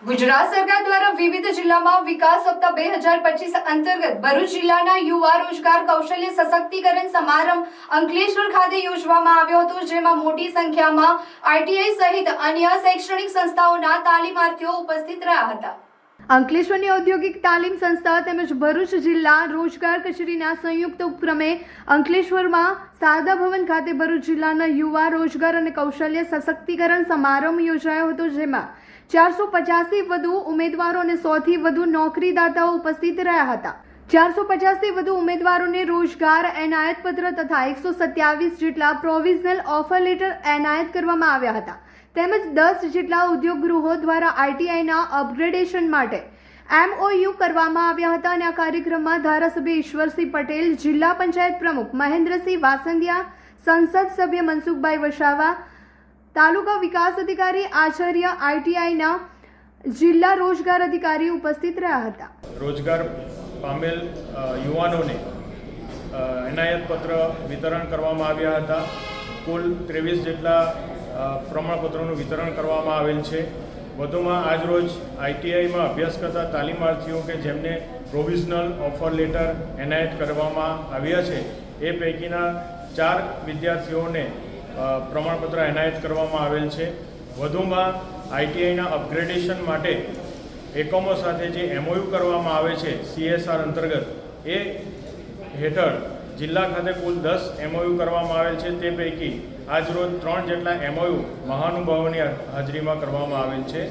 ગુજરાત સરકાર દ્વારા વિવિધ જિલ્લામાં વિકાસ સપ્તાહ 2025 અંતર્ગત ભરૂચ જિલ્લાના યુવા રોજગાર કૌશલ્ય સશક્તિકરણ સમારંભ અંકલેશ્વર ખાતે યોજવામાં આવ્યો હતો, જેમાં મોટી સંખ્યામાં આઈટીઆઈ સહિત અન્ય શૈક્ષણિક સંસ્થાઓના તાલીમાર્થીઓ ઉપસ્થિત રહ્યા હતા। અંકલેશ્વરની ઔદ્યોગિક તાલીમ સંસ્થા તેમજ ભરૂચ જિલ્લા રોજગાર કચેરીના સંયુક્ત ઉપક્રમે અંકલેશ્વરમાં શારદા ભવન ખાતે ભરૂચ જિલ્લાના યુવા રોજગાર અને કૌશલ્ય સશક્તિકરણ સમારંભ યોજાયો હતો, જેમાં 450થી વધુ ઉમેદવારો અને 100થી વધુ નોકરીદાતાઓ ઉપસ્થિત રહ્યા હતા। 450થી વધુ ઉમેદવારોને રોજગાર એનાયત પત્ર તથા 127 જેટલા પ્રોવિઝનલ ઓફર લેટર એનાયત કરવામાં આવ્યા હતા, તેમજ 10 જેટલા ઉદ્યોગ ગૃહો દ્વારા આઈટીઆઈના અપગ્રેડેશન માટે MOU કરવામાં આવ્યા હતા અને આ કાર્યક્રમમાં ધારાસભ્ય ઈશ્વરસિંહ પટેલ, જિલ્લા પંચાયત પ્રમુખ મહેન્દ્રસિંહ વાસંદિયા, સંસદ સભ્ય મનસુખભાઈ વસાવા, તાલુકા વિકાસ અધિકારી આચાર્ય, આઈટીઆઈના જિલ્લા રોજગાર અધિકારી ઉપસ્થિત રહ્યા હતા। રોજગાર પામેલ યુવાનોને એનાયત પત્ર વિતરણ કરવામાં આવ્યા હતા। કુલ 23 જેટલા પ્રમાણપત્રોનું વિતરણ કરવામાં આવેલ છે। વધુમાં આજરોજ આઈટીઆઈમાં અભ્યાસ કરતા તાલીમાર્થીઓ કે જેમને પ્રોવિઝનલ ઓફર લેટર એનાયત કરવામાં આવ્યા છે, એ પૈકીના 4 વિદ્યાર્થીઓને પ્રમાણપત્ર એનાયત કરવામાં આવેલ છે। વધુમાં આઈટીઆઈના અપગ્રેડેશન માટે એકમો સાથે જે MOU કરવામાં આવે છે CSR અંતર્ગત, એ હેઠળ જિલ્લા ખાતે કુલ 10 MOU કરવામાં આવેલ છે। તે પૈકી આજરોજ 3 જેટલા MOU મહાનુભાવોની હાજરીમાં કરવામાં આવેલ છે।